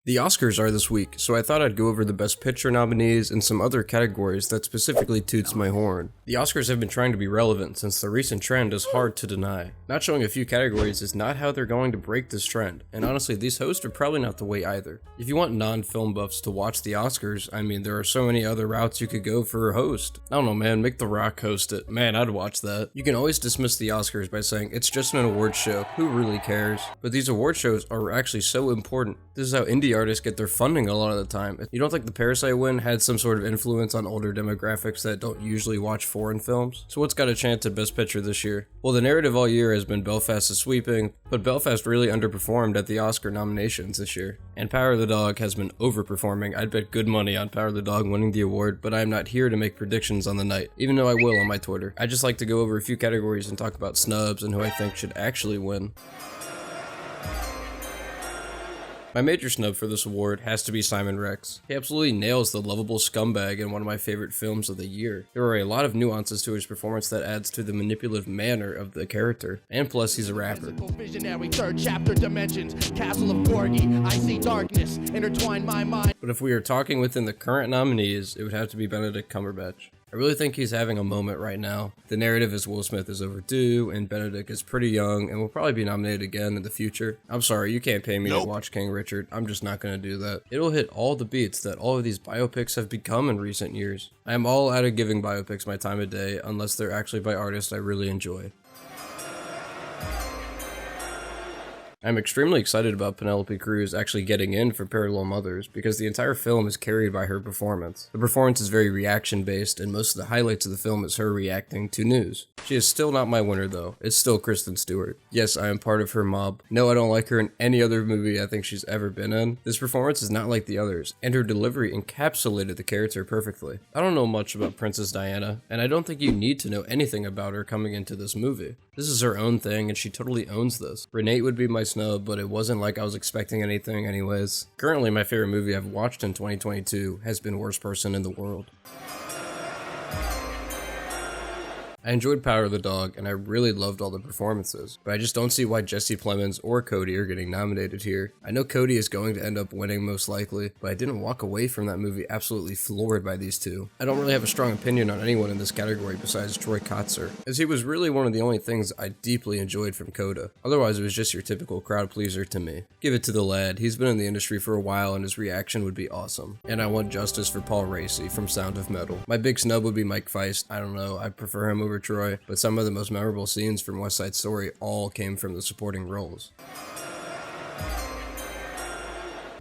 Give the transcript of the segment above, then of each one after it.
The Oscars are this week, so I thought I'd go over the Best Picture nominees and some other categories that specifically toots my horn. The Oscars have been trying to be relevant since the recent trend is hard to deny. Not showing a few categories is not how they're going to break this trend, and honestly these hosts are probably not the way either. If you want non-film buffs to watch the Oscars, I mean there are so many other routes you could go for a host. I don't know man, make The Rock host it. Man, I'd watch that. You can always dismiss the Oscars by saying it's just an award show, who really cares? But these award shows are actually so important. This is how indie artists get their funding a lot of the time. You don't think the Parasite win had some sort of influence on older demographics that don't usually watch foreign films? So what's got a chance at Best Picture this year? Well, the narrative all year has been Belfast is sweeping, but Belfast really underperformed at the Oscar nominations this year. And Power of the Dog has been overperforming. I'd bet good money on Power of the Dog winning the award, but I am not here to make predictions on the night, even though I will on my Twitter. I just like to go over a few categories and talk about snubs and who I think should actually win. My major snub for this award has to be Simon Rex. He absolutely nails the lovable scumbag in one of my favorite films of the year. There are a lot of nuances to his performance that adds to the manipulative manner of the character, and plus he's a rapper. Visionary third chapter dimensions, castle of Gorgie, I see darkness, intertwine my mind. But if we are talking within the current nominees, it would have to be Benedict Cumberbatch. I really think he's having a moment right now. The narrative is Will Smith is overdue, and Benedict is pretty young, and will probably be nominated again in the future. I'm sorry, you can't pay me to watch King Richard. I'm just not gonna do that. It'll hit all the beats that all of these biopics have become in recent years. I am all out of giving biopics my time of day, unless they're actually by artists I really enjoy. I'm extremely excited about Penelope Cruz actually getting in for Parallel Mothers because the entire film is carried by her performance. The performance is very reaction based and most of the highlights of the film is her reacting to news. She is still not my winner though, it's still Kristen Stewart. Yes, I am part of her mob. No, I don't like her in any other movie I think she's ever been in. This performance is not like the others, and her delivery encapsulated the character perfectly. I don't know much about Princess Diana, and I don't think you need to know anything about her coming into this movie. This is her own thing and she totally owns this. Renee would be my snub, but it wasn't like I was expecting anything anyways. Currently, my favorite movie I've watched in 2022 has been Worst Person in the World. I enjoyed Power of the Dog, and I really loved all the performances, but I just don't see why Jesse Plemons or Cody are getting nominated here. I know Cody is going to end up winning most likely, but I didn't walk away from that movie absolutely floored by these two. I don't really have a strong opinion on anyone in this category besides Troy Kotsur, as he was really one of the only things I deeply enjoyed from Coda. Otherwise, it was just your typical crowd pleaser to me. Give it to the lad, he's been in the industry for a while and his reaction would be awesome. And I want justice for Paul Raci from Sound of Metal. My big snub would be Mike Feist. I don't know, I prefer him over Troy, but some of the most memorable scenes from West Side Story all came from the supporting roles.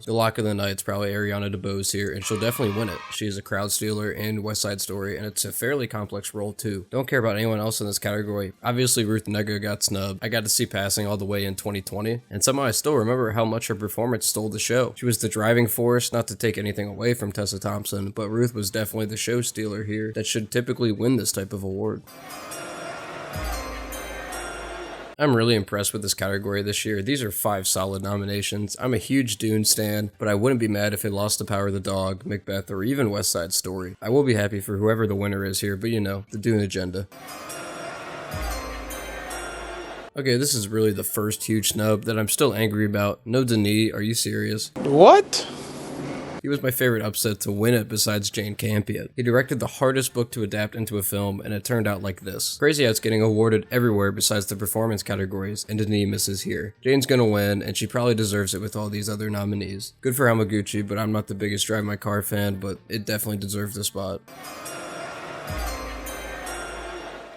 The lock of the night's probably Ariana DeBose here, and she'll definitely win it. She is a crowd stealer in West Side Story, and it's a fairly complex role too. Don't care about anyone else in this category. Obviously, Ruth Negga got snubbed. I got to see Passing all the way in 2020, and somehow I still remember how much her performance stole the show. She was the driving force, not to take anything away from Tessa Thompson, but Ruth was definitely the show stealer here that should typically win this type of award. I'm really impressed with this category this year. These are 5 solid nominations. I'm a huge Dune stan, but I wouldn't be mad if it lost to Power of the Dog, Macbeth, or even West Side Story. I will be happy for whoever the winner is here, but you know, the Dune agenda. Okay, this is really the first huge snub that I'm still angry about. No Denis, are you serious? What? He was my favorite upset to win it besides Jane Campion. He directed the hardest book to adapt into a film, and it turned out like this. Crazy how it's getting awarded everywhere besides the performance categories, and Denis misses here. Jane's gonna win, and she probably deserves it with all these other nominees. Good for Hamaguchi, but I'm not the biggest Drive My Car fan, but it definitely deserves a spot.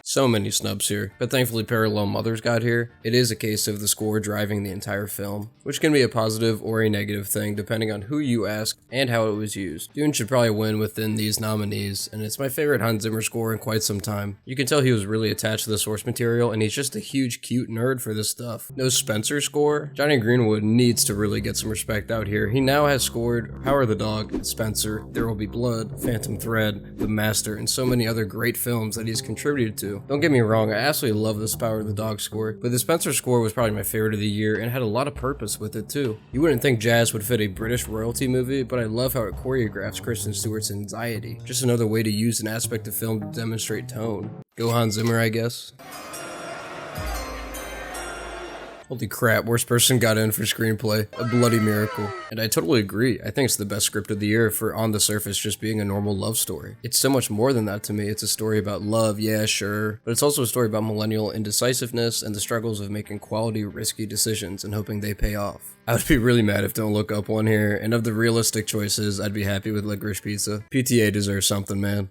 So many snubs here, but thankfully Parallel Mothers got here. It is a case of the score driving the entire film, which can be a positive or a negative thing depending on who you ask and how it was used. Dune should probably win within these nominees, and it's my favorite Hans Zimmer score in quite some time. You can tell he was really attached to the source material, and he's just a huge cute nerd for this stuff. No Spencer score? Johnny Greenwood needs to really get some respect out here. He now has scored Power of the Dog, Spencer, There Will Be Blood, Phantom Thread, The Master, and so many other great films that he's contributed to. Don't get me wrong, I absolutely love this Power of the Dog score, but the Spencer score was probably my favorite of the year and had a lot of purpose with it too. You wouldn't think jazz would fit a British royalty movie, but I love how it choreographs Kristen Stewart's anxiety. Just another way to use an aspect of film to demonstrate tone. Go Hans Zimmer, I guess. Holy crap, worst person got in for screenplay. A bloody miracle. And I totally agree. I think it's the best script of the year for on the surface just being a normal love story. It's so much more than that to me. It's a story about love, yeah, sure. But it's also a story about millennial indecisiveness and the struggles of making quality, risky decisions and hoping they pay off. I would be really mad if Don't Look Up won here, and of the realistic choices, I'd be happy with Licorice Pizza. PTA deserves something, man.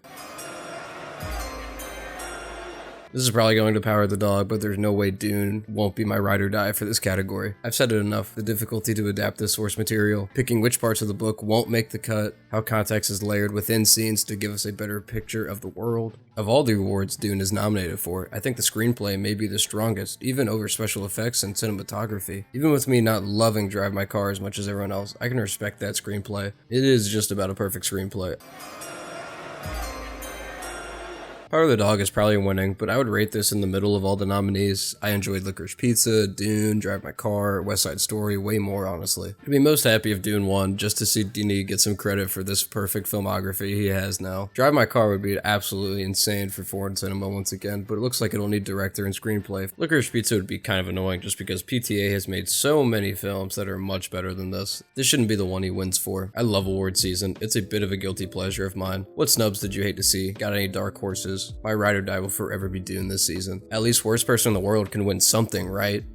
This is probably going to Power the Dog, but there's no way Dune won't be my ride or die for this category. I've said it enough, the difficulty to adapt this source material, picking which parts of the book won't make the cut, how context is layered within scenes to give us a better picture of the world. Of all the awards Dune is nominated for, I think the screenplay may be the strongest, even over special effects and cinematography. Even with me not loving Drive My Car as much as everyone else, I can respect that screenplay. It is just about a perfect screenplay. Power of the Dog is probably winning, but I would rate this in the middle of all the nominees. I enjoyed Licorice Pizza, Dune, Drive My Car, West Side Story way more, honestly. I'd be most happy if Dune won, just to see Denis get some credit for this perfect filmography he has now. Drive My Car would be absolutely insane for foreign cinema once again, but it looks like it'll need director and screenplay. Licorice Pizza would be kind of annoying just because PTA has made so many films that are much better than this. This shouldn't be the one he wins for. I love award season. It's a bit of a guilty pleasure of mine. What snubs did you hate to see? Got any dark horses? My ride or die will forever be Dune this season. At least worst person in the world can win something, right?